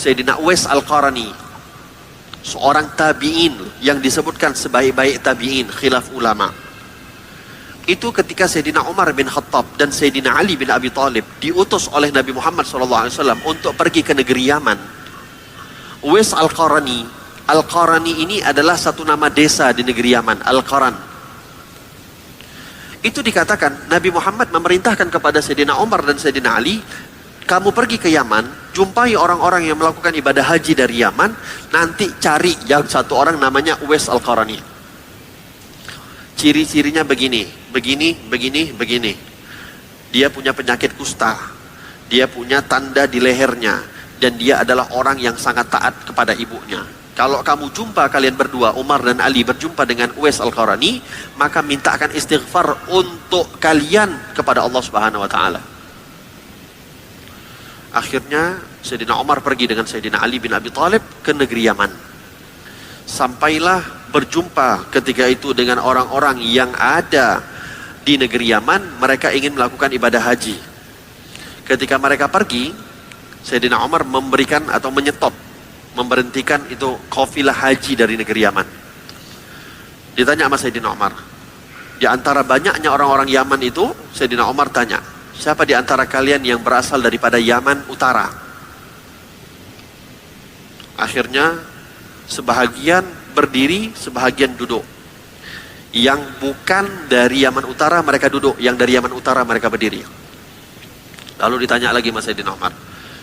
Sayyidina Uwais Al-Qarani, seorang tabi'in yang disebutkan sebaik-baik tabi'in, khilaf ulama. Itu ketika Sayyidina Umar bin Khattab dan Sayyidina Ali bin Abi Thalib diutus oleh Nabi Muhammad SAW untuk pergi ke negeri Yaman. Uwais Al-Qarani, Al-Qarani ini adalah satu nama desa di negeri Yaman, Al-Qaran. Itu dikatakan Nabi Muhammad memerintahkan kepada Sayyidina Umar dan Sayyidina Ali, kamu pergi ke Yaman, jumpai orang-orang yang melakukan ibadah haji dari Yaman, nanti cari yang satu orang namanya Uwais Al-Qarani. Ciri-cirinya begini, begini. Dia punya penyakit kusta, dia punya tanda di lehernya, dan dia adalah orang yang sangat taat kepada ibunya. Kalau kamu jumpa kalian berdua, Umar dan Ali berjumpa dengan Uwais Al-Qarani, maka mintakan istighfar untuk kalian kepada Allah Subhanahu wa taala. Akhirnya Sayyidina Umar pergi dengan Sayyidina Ali bin Abi Thalib ke negeri Yaman. Sampailah berjumpa ketika itu dengan orang-orang yang ada di negeri Yaman. Mereka ingin melakukan ibadah haji. Ketika mereka pergi, Sayyidina Umar memberikan atau memberhentikan itu kafilah haji dari negeri Yaman. Ditanya sama Sayyidina Umar, di antara banyaknya orang-orang Yaman itu, Sayyidina Umar tanya, siapa di antara kalian yang berasal daripada Yaman Utara? Akhirnya sebahagian berdiri, sebahagian duduk. Yang bukan dari Yaman Utara mereka duduk, yang dari Yaman Utara mereka berdiri. Lalu ditanya lagi sama Sayyidina Umar,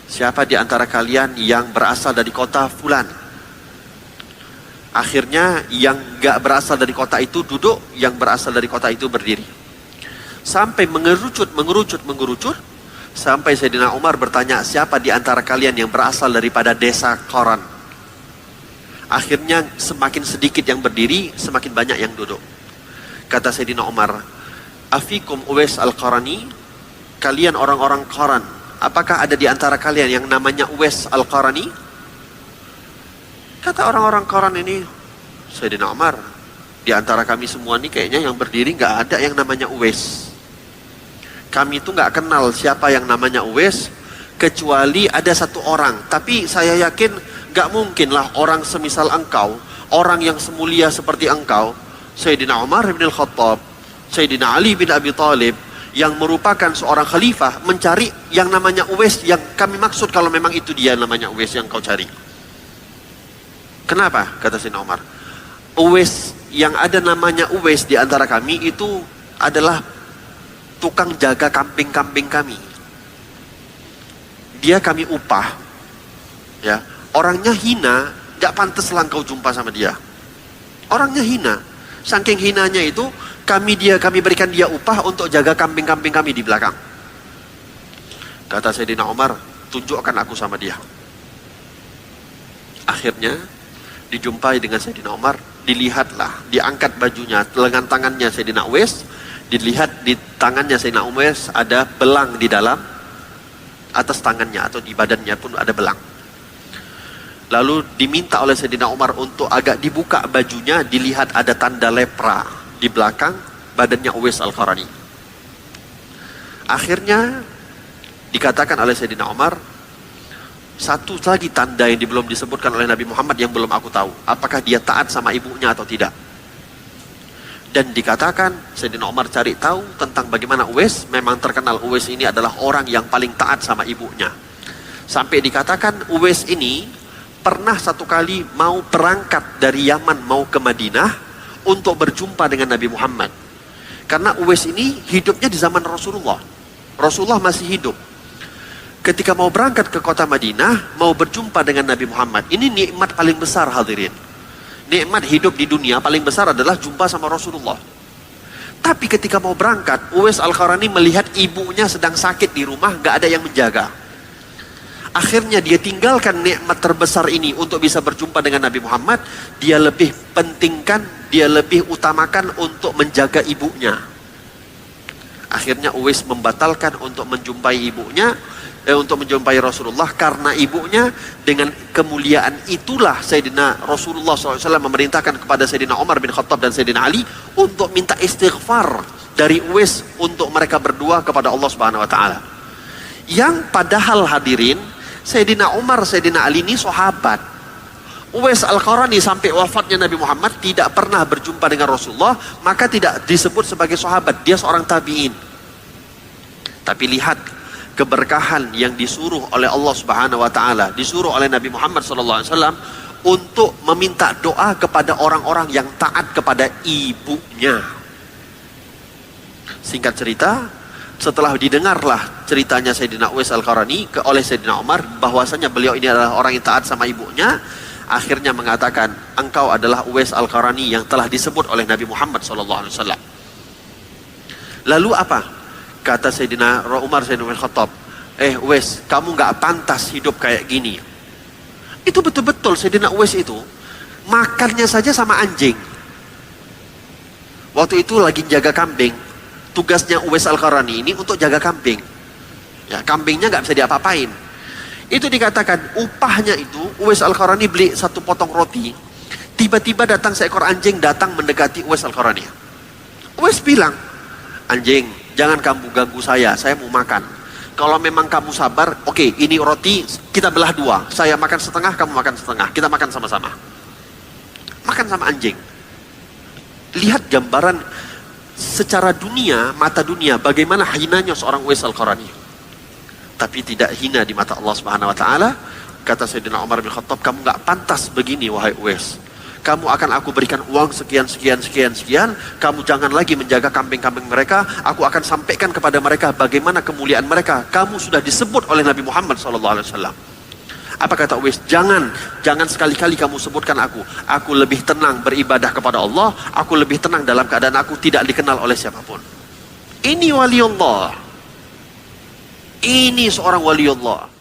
siapa di antara kalian yang berasal dari kota Fulan? Akhirnya yang gak berasal dari kota itu duduk, yang berasal dari kota itu berdiri. Sampai mengerucut, sampai Sayyidina Umar bertanya, siapa di antara kalian yang berasal daripada desa Qaran? Akhirnya semakin sedikit yang berdiri, semakin banyak yang duduk. Kata Sayyidina Umar, afikum Uwais Al-Qarani, kalian orang-orang Qaran, apakah ada di antara kalian yang namanya Uwais Al-Qarani? Kata orang-orang Qaran ini, Sayyidina Umar, di antara kami semua ini kayaknya yang berdiri gak ada yang namanya Uwais. Kami itu gak kenal siapa yang namanya Uwais, kecuali ada satu orang. Tapi saya yakin gak mungkinlah orang semisal engkau, orang yang semulia seperti engkau, Sayyidina Umar bin Al-Khattab, Sayyidina Ali bin Abi Thalib, yang merupakan seorang khalifah, mencari yang namanya Uwais, yang kami maksud kalau memang itu dia namanya Uwais yang kau cari. Kenapa? Kata Sayyidina Umar, Uwais yang ada namanya Uwais di antara kami itu adalah tukang jaga kambing-kambing kami. Dia kami upah, ya. Orangnya hina, gak pantas lah kau jumpa sama dia. Orangnya hina, saking hinanya itu kami berikan dia upah untuk jaga kambing-kambing kami di belakang. Kata Sayyidina Umar, tunjukkan aku sama dia. Akhirnya dijumpai dengan Sayyidina Umar, dilihatlah, diangkat bajunya, lengan tangannya Sayyidina Uwais, dilihat di tangannya Sayyidina Uwais ada belang di dalam atas tangannya, atau di badannya pun ada belang. Lalu diminta oleh Sayyidina Umar untuk agak dibuka bajunya, dilihat ada tanda lepra di belakang badannya Uwais Al-Qarani. Akhirnya dikatakan oleh Sayyidina Umar, satu lagi tanda yang belum disebutkan oleh Nabi Muhammad yang belum aku tahu, apakah dia taat sama ibunya atau tidak. Dan dikatakan Sayyidina Umar cari tahu tentang bagaimana Uwais. Memang terkenal Uwais ini adalah orang yang paling taat sama ibunya. Sampai dikatakan Uwais ini pernah satu kali mau berangkat dari Yaman mau ke Madinah untuk berjumpa dengan Nabi Muhammad. Karena Uwais ini hidupnya di zaman Rasulullah. Rasulullah masih hidup. Ketika mau berangkat ke kota Madinah, mau berjumpa dengan Nabi Muhammad. Ini nikmat paling besar hadirin. Nikmat hidup di dunia paling besar adalah jumpa sama Rasulullah. Tapi ketika mau berangkat, Uwais Al-Qarani melihat ibunya sedang sakit di rumah, gak ada yang menjaga. Akhirnya dia tinggalkan nikmat terbesar ini untuk bisa berjumpa dengan Nabi Muhammad. Dia lebih pentingkan, dia lebih utamakan untuk menjaga ibunya. Akhirnya Uwais membatalkan untuk menjumpai ibunya, untuk menjumpai Rasulullah, karena ibunya. Dengan kemuliaan itulah Sayyidina Rasulullah SAW memerintahkan kepada Sayyidina Umar bin Khattab dan Sayyidina Ali untuk minta istighfar dari Uwais untuk mereka berdua kepada Allah Subhanahu wa taala. Yang padahal hadirin, Sayyidina Umar, Sayyidina Ali ini sahabat. Uwais Al-Qarani sampai wafatnya Nabi Muhammad tidak pernah berjumpa dengan Rasulullah, maka tidak disebut sebagai sahabat, dia seorang tabi'in. Tapi lihat keberkahan yang disuruh oleh Allah Subhanahu wa taala, disuruh oleh Nabi Muhammad SAW untuk meminta doa kepada orang-orang yang taat kepada ibunya. Singkat cerita, setelah didengarlah ceritanya Sayyidina Uwais Al-Qarani oleh Sayyidina Umar, bahwasanya beliau ini adalah orang yang taat sama ibunya, akhirnya mengatakan, engkau adalah Uwais Al-Qarani yang telah disebut oleh Nabi Muhammad SAW. Lalu apa? Kata Sayyidina Umar, Sayyidina Khattab, Uwais, kamu gak pantas hidup kayak gini. Itu betul-betul Sayyidina Uwais itu makannya saja sama anjing. Waktu itu lagi jaga kambing. Tugasnya Uwais Al-Qarani ini untuk jaga kambing. Ya, kambingnya gak bisa diapa-apain. Itu dikatakan upahnya itu, Uwais Al-Qarani beli satu potong roti. Tiba-tiba datang seekor anjing datang mendekati Uwais Al-Qarani. Uwais bilang, anjing, jangan kamu ganggu saya mau makan. Kalau memang kamu sabar, oke, ini roti kita belah dua. Saya makan setengah, kamu makan setengah. Kita makan sama-sama. Makan sama anjing. Lihat gambaran secara dunia, mata dunia, bagaimana hinanya seorang Uwais Al-Qarani. Tapi tidak hina di mata Allah Subhanahu wa taala. Kata Sayyidina Umar bin Khattab, kamu gak pantas begini wahai Uwais. Kamu akan aku berikan uang sekian. Kamu jangan lagi menjaga kambing-kambing mereka. Aku akan sampaikan kepada mereka bagaimana kemuliaan mereka. Kamu sudah disebut oleh Nabi Muhammad SAW. Apa kata Uwais? Jangan sekali-kali kamu sebutkan aku. Aku lebih tenang beribadah kepada Allah. Aku lebih tenang dalam keadaan aku tidak dikenal oleh siapapun. Ini waliullah. Ini seorang waliullah.